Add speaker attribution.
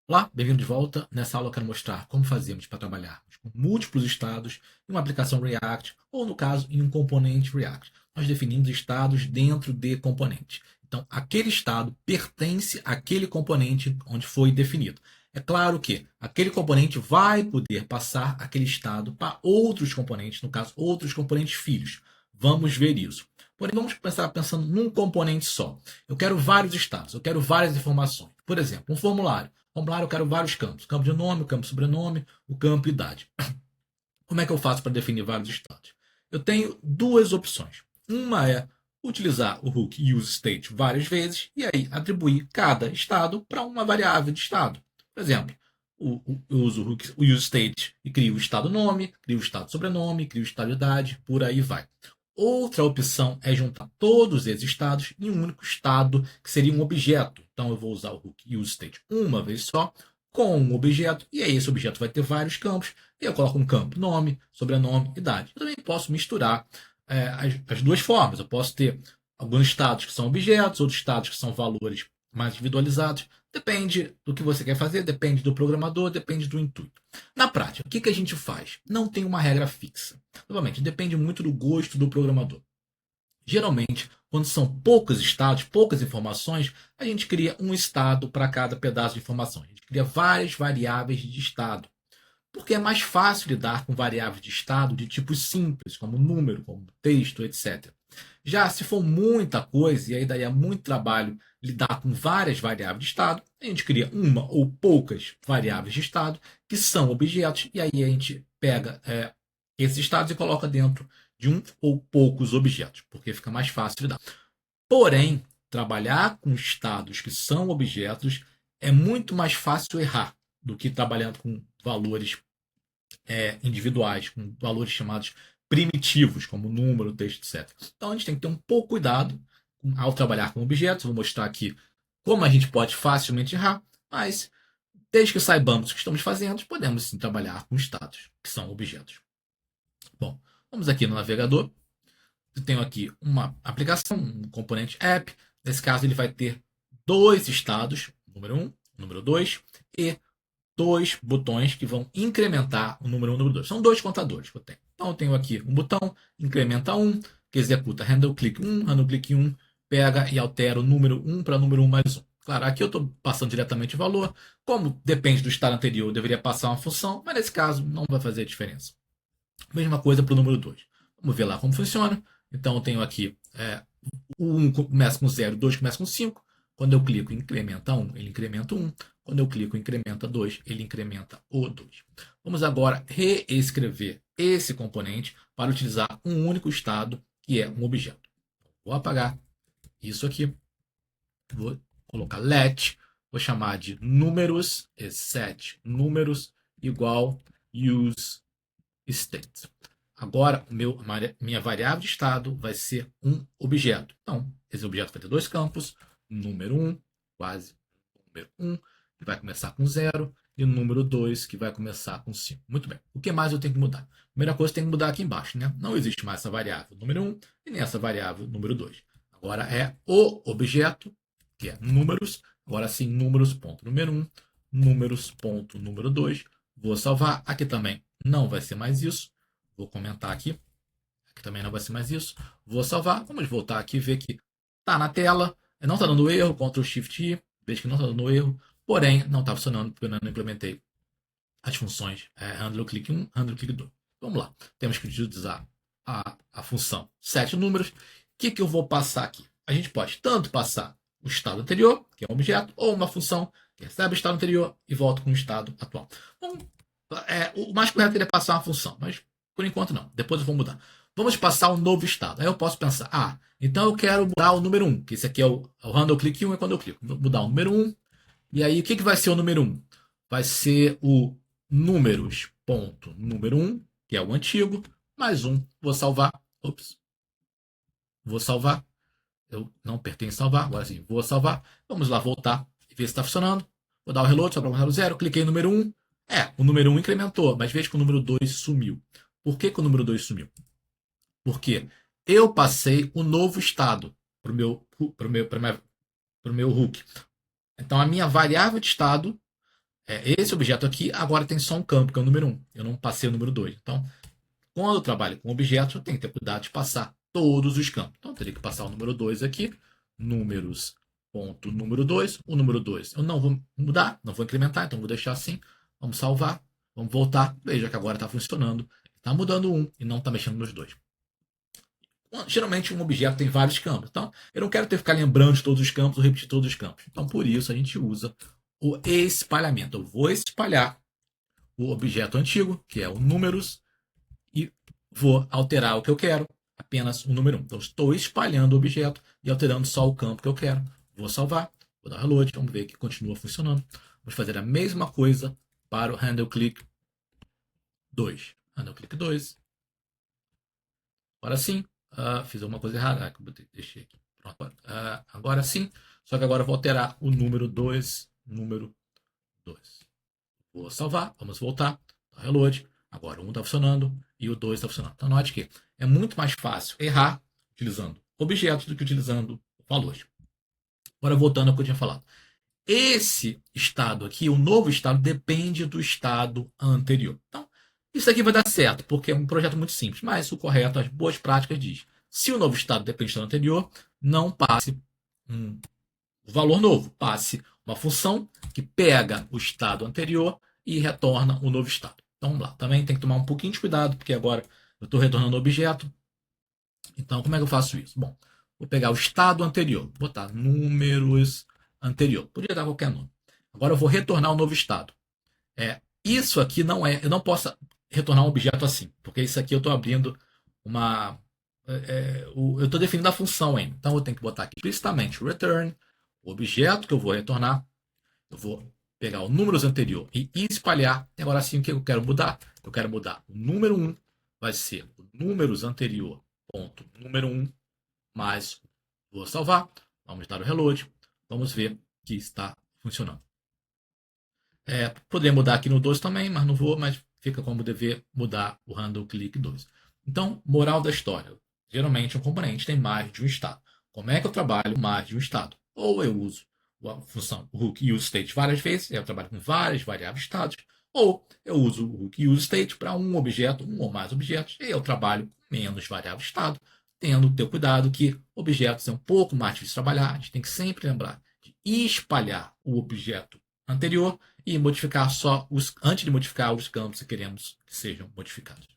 Speaker 1: Olá, bem-vindo de volta. Nessa aula eu quero mostrar como fazemos para trabalharmos com múltiplos estados em uma aplicação React, ou no caso, em um componente React. Nós definimos estados dentro de componente. Então, aquele estado pertence àquele componente onde foi definido. É claro que aquele componente vai poder passar aquele estado para outros componentes, no caso, outros componentes filhos. Vamos ver isso. Porém, vamos começar pensando num componente só. Eu quero vários estados, eu quero várias informações. Por exemplo, um formulário. Formulário eu quero vários campos. Campo de nome, o campo de sobrenome, o campo idade. Como é que eu faço para definir vários estados? Eu tenho duas opções. Uma é utilizar o hook useState várias vezes e aí atribuir cada estado para uma variável de estado. Por exemplo, eu uso o hook useState e crio o estado nome, crio o estado sobrenome, crio o estado idade, por aí vai. Outra opção é juntar todos esses estados em um único estado, que seria um objeto. Então eu vou usar o hook useState uma vez só, com um objeto, e aí esse objeto vai ter vários campos, e eu coloco um campo nome, sobrenome, idade. Eu também posso misturar as duas formas. Eu posso ter alguns estados que são objetos, outros estados que são valores mais individualizados. Depende do que você quer fazer, depende do programador, depende do intuito. Na prática, o que a gente faz? Não tem uma regra fixa. Novamente, depende muito do gosto do programador. Geralmente, quando são poucos estados, poucas informações, a gente cria um estado para cada pedaço de informação. A gente cria várias variáveis de estado, porque é mais fácil lidar com variáveis de estado de tipos simples, como número, como texto, etc. Já se for muita coisa, e aí daí é muito trabalho lidar com várias variáveis de estado, a gente cria uma ou poucas variáveis de estado, que são objetos, e aí a gente pega esses estados e coloca dentro de um ou poucos objetos, porque fica mais fácil lidar. Porém, trabalhar com estados que são objetos é muito mais fácil errar do que trabalhando com valores individuais, com valores chamados primitivos, como número, texto, etc. Então a gente tem que ter um pouco cuidado ao trabalhar com objetos. Vou mostrar aqui como a gente pode facilmente errar, mas desde que saibamos o que estamos fazendo, podemos sim trabalhar com estados, que são objetos. Bom, vamos aqui no navegador. Eu tenho aqui uma aplicação, um componente app. Nesse caso, ele vai ter dois estados, número 1, número 2, e dois botões que vão incrementar o número 1 e o número 2. São dois contadores que eu tenho. Então, eu tenho aqui um botão, incrementa 1, que executa handle click 1, handle click 1, pega e altera o número 1 para número 1 mais 1. Claro, aqui eu estou passando diretamente o valor. Como depende do estado anterior, eu deveria passar uma função, mas nesse caso não vai fazer diferença. Mesma coisa para o número 2. Vamos ver lá como funciona. Então eu tenho aqui o 1 começa com 0, o 2 começa com 5. Quando eu clico em incrementa 1, ele incrementa 1. Quando eu clico em incrementa 2, ele incrementa o 2. Vamos agora reescrever esse componente para utilizar um único estado, que é um objeto. Vou apagar isso aqui. Vou colocar let. Vou chamar de números, set números igual use state. Agora, minha variável de estado vai ser um objeto. Então, esse objeto vai ter dois campos, número 1, quase número 1, que vai começar com 0, e o número 2, que vai começar com 5. Muito bem. O que mais eu tenho que mudar? Primeira coisa, tem que mudar aqui embaixo, né? Não existe mais essa variável número 1 e nem essa variável número 2. Agora é o objeto, que é números. Agora sim, números, ponto número 1, números, ponto número 2. Vou salvar. Aqui também não vai ser mais isso. Vou comentar aqui. Aqui também não vai ser mais isso. Vou salvar. Vamos voltar aqui e ver que está na tela. Não está dando erro. Ctrl Shift I. Veja que não está dando erro. Porém, não está funcionando porque eu não implementei as funções handle click 1, handle click 2. Vamos lá. Temos que utilizar a função set números. O que eu vou passar aqui? A gente pode tanto passar o estado anterior, que é um objeto, ou uma função que recebe o estado anterior e volta com o estado atual. Bom, o mais correto seria passar uma função, mas por enquanto não. Depois eu vou mudar. Vamos passar um novo estado. Aí eu posso pensar, então eu quero mudar o número 1, que esse aqui é o handle click 1, é quando eu clico. Vou mudar o número 1. E aí, o que vai ser o número 1? Vai ser o números, ponto, número 1, que é o antigo, mais 1. Vou salvar. Ops. Vou salvar. Eu não apertei em salvar, agora sim, vou salvar. Vamos lá voltar e ver se está funcionando. Vou dar o reload, só para o 0. Cliquei no número 1. O número 1 incrementou, mas veja que o número 2 sumiu. Por que o número 2 sumiu? Porque eu passei o novo estado para o meu hook. Então, a minha variável de estado Esse objeto aqui agora tem só um campo, que é o número 1. Eu não passei o número 2. Então, quando eu trabalho com objetos, eu tenho que ter cuidado de passar todos os campos. Então, eu teria que passar o número 2 aqui, números, ponto, número 2. O número 2 eu não vou mudar, não vou incrementar, então vou deixar assim. Vamos salvar, vamos voltar. Veja que agora está funcionando. Está mudando um e não está mexendo nos dois. Geralmente um objeto tem vários campos. Então, eu não quero ter que ficar lembrando de todos os campos ou repetir todos os campos. Então, por isso, a gente usa o espalhamento. Eu vou espalhar o objeto antigo, que é o números, e vou alterar o que eu quero, apenas o número 1. Então, estou espalhando o objeto e alterando só o campo que eu quero. Vou salvar, vou dar reload, vamos ver que continua funcionando. Vamos fazer a mesma coisa para o handle click 2. Handle click 2. Agora sim, fiz alguma coisa errada. Deixei aqui. Pronto. Agora sim, só que agora eu vou alterar o número 2. Número 2. Vou salvar, vamos voltar. Reload. Agora o 1 está funcionando e o 2 está funcionando. Então, note que é muito mais fácil errar utilizando objetos do que utilizando valores. Agora, voltando ao que eu tinha falado. Esse estado aqui, o novo estado, depende do estado anterior. Então, isso aqui vai dar certo, porque é um projeto muito simples, mas o correto, as boas práticas diz, se o novo estado depende do estado anterior, não passe um valor novo, passe uma função que pega o estado anterior e retorna o novo estado. Então, vamos lá. Também tem que tomar um pouquinho de cuidado, porque agora eu estou retornando o objeto. Então, como é que eu faço isso? Bom, vou pegar o estado anterior, botar números anterior. Podia dar qualquer nome. Agora eu vou retornar o novo estado. Isso aqui não é. Eu não posso retornar um objeto assim, porque isso aqui eu estou abrindo uma. Eu estou definindo a função ainda. Então eu tenho que botar aqui explicitamente return, o objeto que eu vou retornar. Eu vou pegar o números anterior e espalhar. E agora sim, o que eu quero mudar? Eu quero mudar o número 1, vai ser o números anterior, ponto, número 1, mais. Vou salvar. Vamos dar o reload. Vamos ver que está funcionando. Poderia mudar aqui no 2 também, mas não vou, mas fica como dever mudar o handle click 2. Então, moral da história. Geralmente um componente tem mais de um estado. Como é que eu trabalho mais de um estado? Ou eu uso a função hook use state várias vezes, eu trabalho com várias variáveis estados, ou eu uso o hook use state para um objeto, um ou mais objetos, e eu trabalho com menos variável estado, tendo o teu cuidado que objetos é um pouco mais difícil de trabalhar, a gente tem que sempre lembrar de espalhar o objeto anterior e modificar só antes de modificar os campos que queremos que sejam modificados.